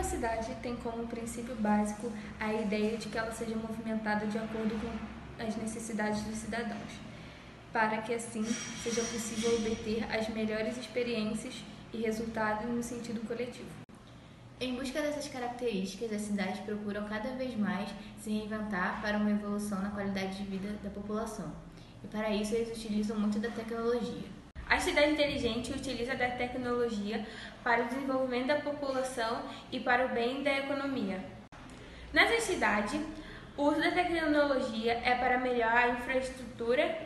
cidade tem como princípio básico a ideia de que ela seja movimentada de acordo com as necessidades dos cidadãos, para que assim seja possível obter as melhores experiências e resultados no sentido coletivo. Em busca dessas características, as cidades procuram cada vez mais se reinventar para uma evolução na qualidade de vida da população. E para isso eles utilizam muito da tecnologia. A cidade inteligente utiliza da tecnologia para o desenvolvimento da população e para o bem da economia. Nessa cidade, o uso da tecnologia é para melhorar a infraestrutura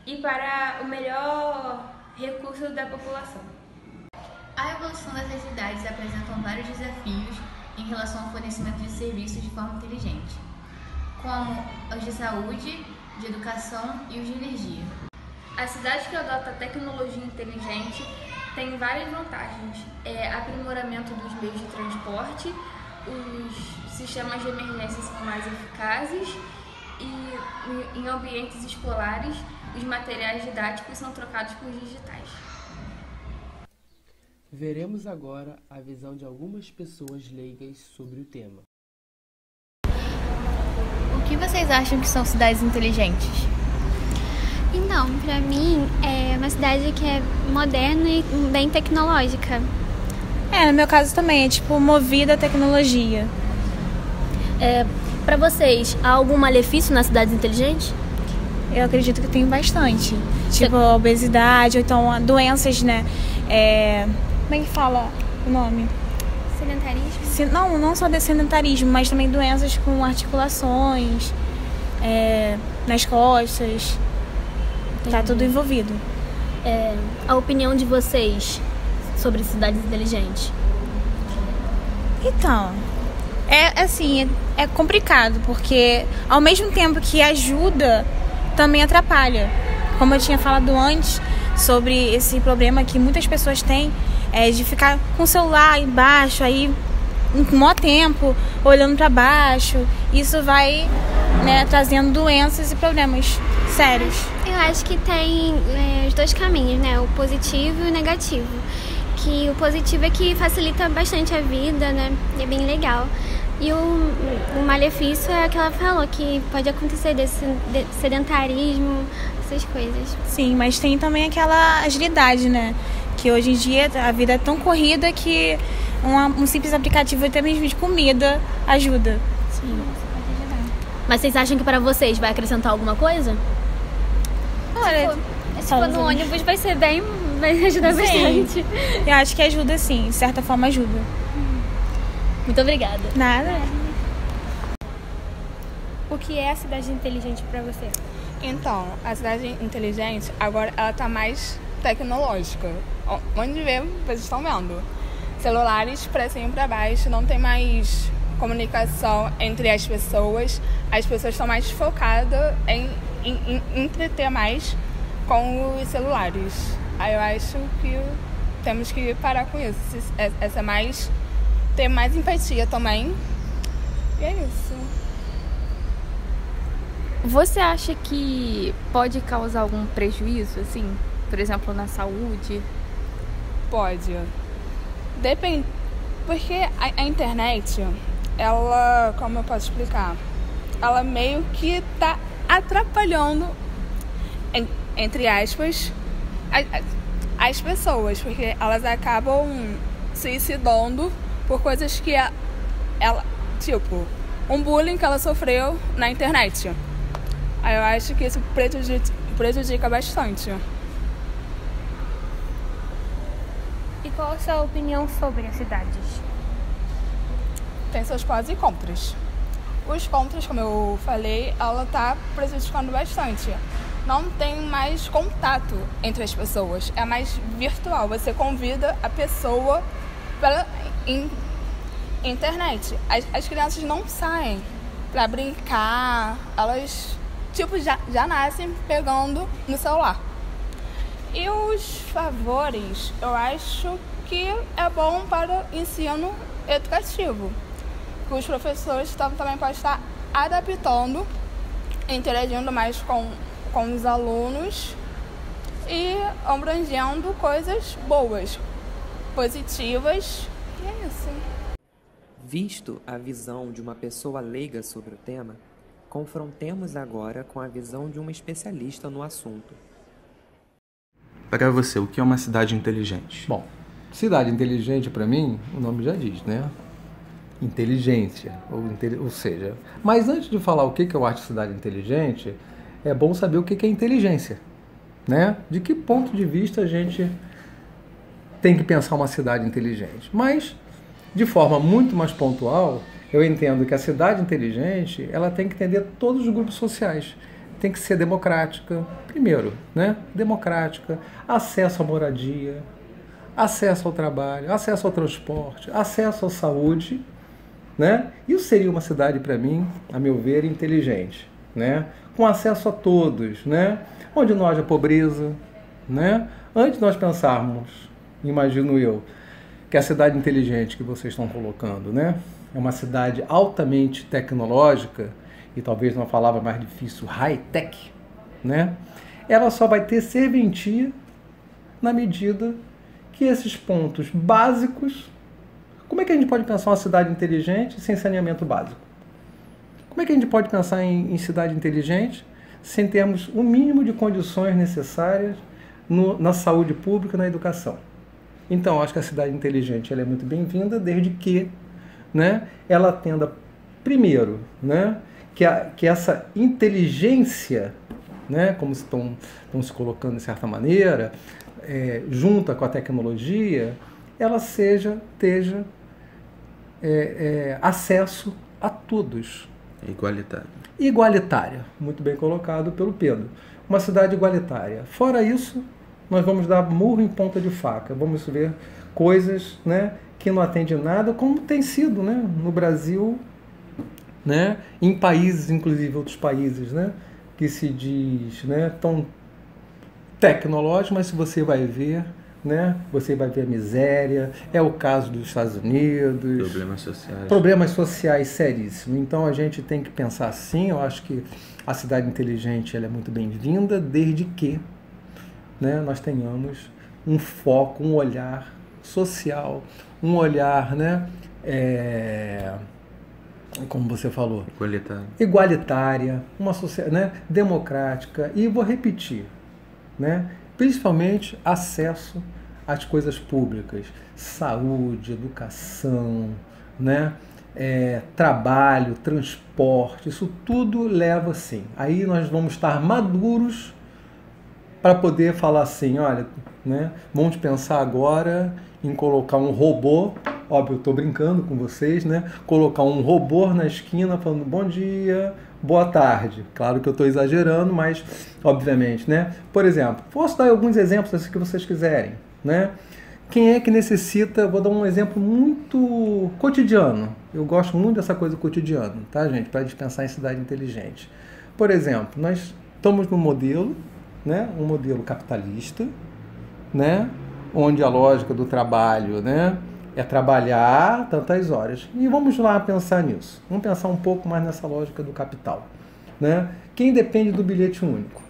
e para o melhor recurso da população. A evolução dessas cidades apresenta vários desafios em relação ao fornecimento de serviços de forma inteligente, como os de saúde, de educação e os de energia. A cidade que adota a tecnologia inteligente tem várias vantagens: aprimoramento dos meios de transporte, os sistemas de emergência são mais eficazes e em ambientes escolares os materiais didáticos são trocados por digitais. Veremos agora a visão de algumas pessoas leigas sobre o tema. O que vocês acham que são cidades inteligentes? Então, pra mim, é uma cidade que é moderna e bem tecnológica. No meu caso também, é movida à tecnologia. Para vocês, há algum malefício nas cidades inteligentes? Eu acredito que tem bastante. A obesidade, ou então doenças, né? Como é que fala o nome? Sedentarismo? Não só de sedentarismo, mas também doenças com articulações, nas costas. Entendi. Tá tudo envolvido. A opinião de vocês sobre cidades inteligentes? Então, é complicado, porque ao mesmo tempo que ajuda, também atrapalha. Como eu tinha falado antes, sobre esse problema que muitas pessoas têm, de ficar com o celular embaixo, aí um maior tempo, olhando para baixo. Isso vai, trazendo doenças e problemas sérios. Eu acho que tem os dois caminhos, né? O positivo e o negativo. Que o positivo é que facilita bastante a vida, né? E é bem legal. E o malefício é o que ela falou, que pode acontecer desse sedentarismo, essas coisas. Sim, mas tem também aquela agilidade, né? Que hoje em dia a vida é tão corrida que um simples aplicativo até mesmo de comida ajuda. Sim. Mas vocês acham que para vocês vai acrescentar alguma coisa? Olha, se for no ônibus vai ajudar bastante. Eu acho que ajuda sim, de certa forma ajuda. Muito obrigada. Nada. O que é a cidade inteligente para você? Então, a cidade inteligente agora ela tá mais tecnológica. Onde vê, vocês estão vendo. Celulares para cima e para baixo, não tem mais comunicação entre as pessoas estão mais focadas em entreter mais com os celulares. Aí eu acho que temos que parar com isso. Ter mais empatia também. E é isso. Você acha que pode causar algum prejuízo, assim? Por exemplo, na saúde? Pode. Depende. Porque a internet, ela, como eu posso explicar? Ela meio que tá atrapalhando, entre aspas, as pessoas. Porque elas acabam suicidando por coisas que ela, um bullying que ela sofreu na internet. Aí eu acho que isso prejudica bastante. E qual a sua opinião sobre as cidades? Tem seus prós e contras. Os contras, como eu falei, ela tá prejudicando bastante. Não tem mais contato entre as pessoas, é mais virtual. Você convida a pessoa pela internet. As crianças não saem pra brincar, elas já nascem pegando no celular. E os favores, eu acho que é bom para o ensino educativo. Os professores também podem estar adaptando, interagindo mais com os alunos e abrangendo coisas boas, positivas. E é isso. Visto a visão de uma pessoa leiga sobre o tema, confrontemos agora com a visão de uma especialista no assunto. Para você, o que é uma cidade inteligente? Bom, cidade inteligente, para mim, o nome já diz, né? Inteligência, ou seja... Mas antes de falar o que eu acho de cidade inteligente, é bom saber o que é inteligência, né? De que ponto de vista a gente tem que pensar uma cidade inteligente. Mas, de forma muito mais pontual, eu entendo que a cidade inteligente, ela tem que entender todos os grupos sociais. Tem que ser democrática, primeiro, né? Democrática, acesso à moradia, acesso ao trabalho, acesso ao transporte, acesso à saúde, né? Isso seria uma cidade, para mim, a meu ver, inteligente, né? Com acesso a todos, né? Onde não haja pobreza, né? Antes de nós pensarmos, imagino eu, que a cidade inteligente que vocês estão colocando, né? É uma cidade altamente tecnológica, e talvez uma palavra mais difícil, high-tech, né? Ela só vai ter serventia na medida que esses pontos básicos... Como é que a gente pode pensar uma cidade inteligente sem saneamento básico? Como é que a gente pode pensar em cidade inteligente sem termos o mínimo de condições necessárias na saúde pública e na educação? Então, acho que a cidade inteligente ela é muito bem-vinda, desde que, né, ela atenda, primeiro, né, que essa inteligência, né, como estão se colocando de certa maneira, junta com a tecnologia, ela esteja acesso a todos. Igualitária, muito bem colocado pelo Pedro. Uma cidade igualitária. Fora isso, nós vamos dar murro em ponta de faca. Vamos ver coisas, né, que não atendem nada, como tem sido, né, no Brasil, né, em países, inclusive outros países, né, que se diz, né, tão tecnológico, mas se você vai ver, né, você vai ver a miséria. É o caso dos Estados Unidos. Problemas sociais seríssimos. Então a gente tem que pensar assim. Eu acho que a cidade inteligente ela é muito bem-vinda, desde que, né, nós tenhamos um foco, um olhar social, um olhar, né, como você falou, igualitária, uma sociedade, né, democrática, e vou repetir, né, principalmente acesso às coisas públicas, saúde, educação, né, trabalho, transporte, isso tudo leva assim. Aí nós vamos estar maduros para poder falar assim, olha, né, vamos pensar agora em colocar um robô, óbvio, eu estou brincando com vocês, né, colocar um robô na esquina falando bom dia, boa tarde. Claro que eu estou exagerando, mas obviamente, né? Por exemplo, posso dar alguns exemplos assim que vocês quiserem, né? Quem é que necessita, vou dar um exemplo muito cotidiano. Eu gosto muito dessa coisa cotidiana, tá, gente? Para dispensar em cidade inteligente. Por exemplo, nós estamos num modelo, né? Um modelo capitalista, né? Onde a lógica do trabalho, né, é trabalhar tantas horas. E vamos lá pensar nisso. Vamos pensar um pouco mais nessa lógica do capital, né? Quem depende do bilhete único?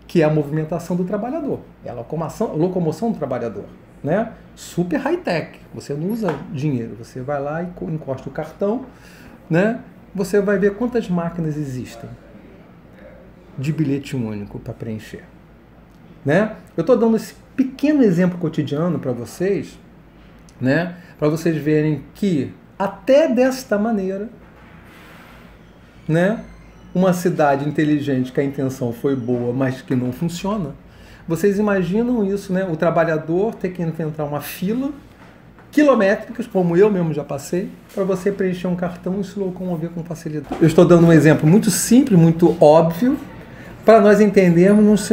Que é a movimentação do trabalhador. É a locomoção do trabalhador, né? Super high-tech. Você não usa dinheiro. Você vai lá e encosta o cartão, né? Você vai ver quantas máquinas existem de bilhete único para preencher, né? Eu estou dando esse pequeno exemplo cotidiano para vocês, né, para vocês verem que até desta maneira, né, uma cidade inteligente que a intenção foi boa, mas que não funciona. Vocês imaginam isso, né? O trabalhador ter que enfrentar uma fila quilométricas, como eu mesmo já passei, para você preencher um cartão e se locomover com facilidade. Eu estou dando um exemplo muito simples, muito óbvio, para nós entendermos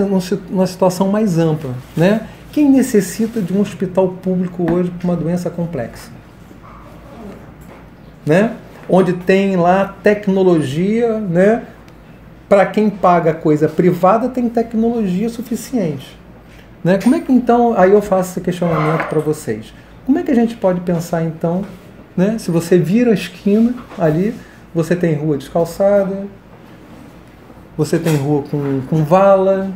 uma situação mais ampla, né? Quem necessita de um hospital público hoje com uma doença complexa, né? Onde tem lá tecnologia, né? Para quem paga coisa privada tem tecnologia suficiente, né? Como é que então, aí eu faço esse questionamento para vocês. Como é que a gente pode pensar então, né? Se você vira a esquina ali, você tem rua descalçada, você tem rua com vala,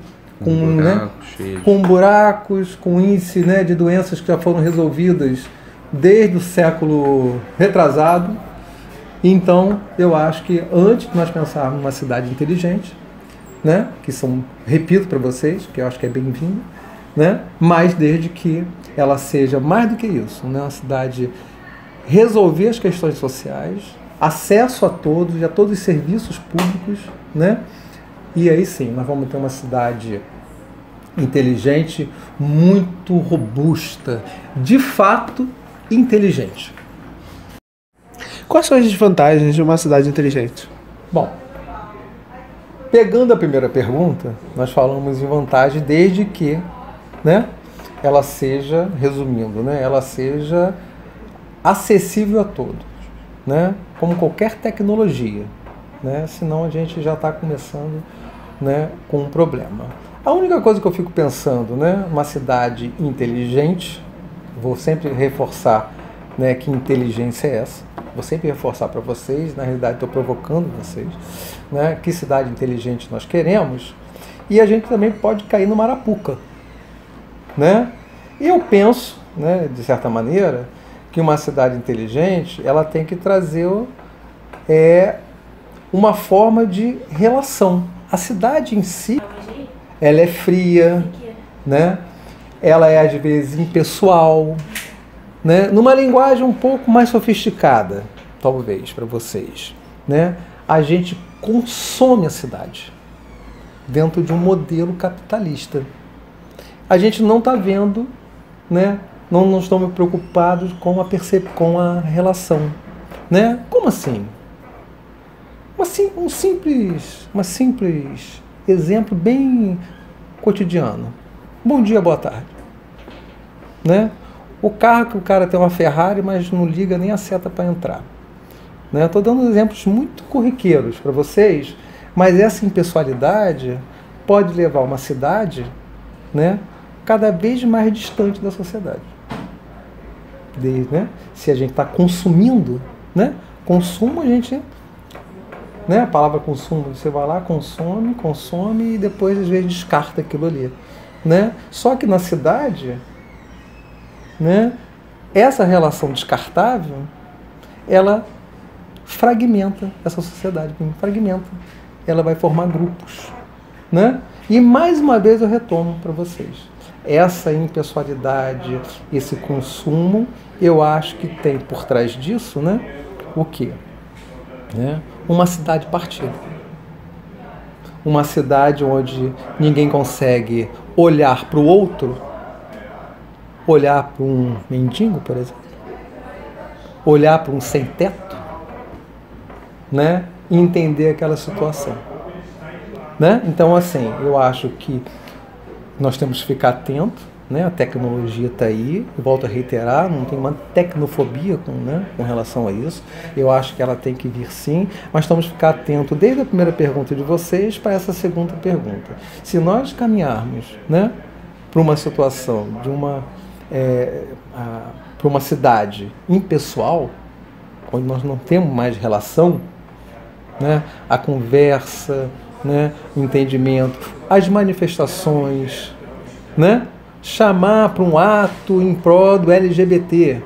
com buracos, com índice, né, de doenças que já foram resolvidas desde o século retrasado. Então, eu acho que antes de nós pensarmos numa cidade inteligente, né, que são, repito para vocês, que eu acho que é bem-vindo, né, mas desde que ela seja mais do que isso, né, uma cidade resolver as questões sociais, acesso a todos e a todos os serviços públicos, né, e aí sim, nós vamos ter uma cidade inteligente, muito robusta, de fato inteligente. Quais são as desvantagens de uma cidade inteligente? Bom, pegando a primeira pergunta, nós falamos em vantagem desde que, né, ela seja, resumindo, né, ela seja acessível a todos, né, como qualquer tecnologia, né, senão a gente já está começando, né, com um problema. A única coisa que eu fico pensando, né, uma cidade inteligente, vou sempre reforçar, né, que inteligência é essa, vou sempre reforçar para vocês, na realidade estou provocando vocês, né, que cidade inteligente nós queremos, e a gente também pode cair no Marapuca, né? E eu penso, né, de certa maneira, que uma cidade inteligente, ela tem que trazer uma forma de relação. A cidade em si, ela é fria, né? Ela é às vezes impessoal, né? Numa linguagem um pouco mais sofisticada, talvez, para vocês, né? A gente consome a cidade dentro de um modelo capitalista. A gente não está vendo, né? Não estamos preocupados com a relação, né? Como assim? Um simples exemplo bem cotidiano. Bom dia, boa tarde, né? O carro que o cara tem uma Ferrari, mas não liga nem a seta para entrar, né? Estou dando exemplos muito corriqueiros para vocês, mas essa impessoalidade pode levar uma cidade, né, cada vez mais distante da sociedade. Né? Se a gente está consumindo, né? Consumo, a gente, né? A palavra consumo, você vai lá, consome e depois às vezes descarta aquilo ali, né? Só que na cidade, né, essa relação descartável, ela fragmenta essa sociedade, fragmenta. Ela vai formar grupos, né? E mais uma vez eu retomo para vocês. Essa impessoalidade, esse consumo, eu acho que tem por trás disso, né, o quê? Né? Uma cidade partida. Uma cidade onde ninguém consegue olhar para o outro, olhar para um mendigo, por exemplo, olhar para um sem-teto, né, e entender aquela situação, né? Então, assim, eu acho que nós temos que ficar atentos, né? A tecnologia está aí, eu volto a reiterar, não tem uma tecnofobia com relação a isso. Eu acho que ela tem que vir sim, mas temos que ficar atentos desde a primeira pergunta de vocês para essa segunda pergunta. Se nós caminharmos, né, para uma situação de para uma cidade impessoal, onde nós não temos mais relação, né, a conversa, né, o entendimento, as manifestações, né, chamar para um ato em prol do LGBT,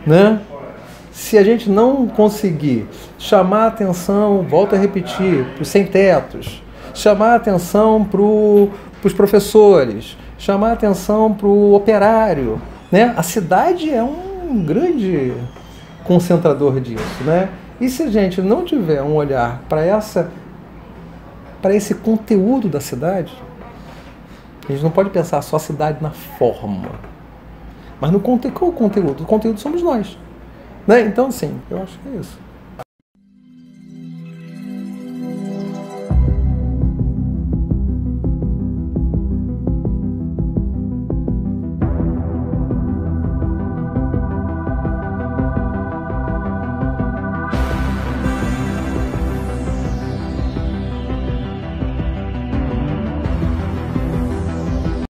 né? Se a gente não conseguir chamar a atenção, volto a repetir, para os sem-tetos, chamar a atenção para os professores, chamar a atenção para o operário, né? A cidade é um grande concentrador disso, né? E se a gente não tiver um olhar para esse conteúdo da cidade, a gente não pode pensar só a cidade na forma, mas no conteúdo. Qual é o conteúdo? O conteúdo somos nós, né? Então, sim, eu acho que é isso.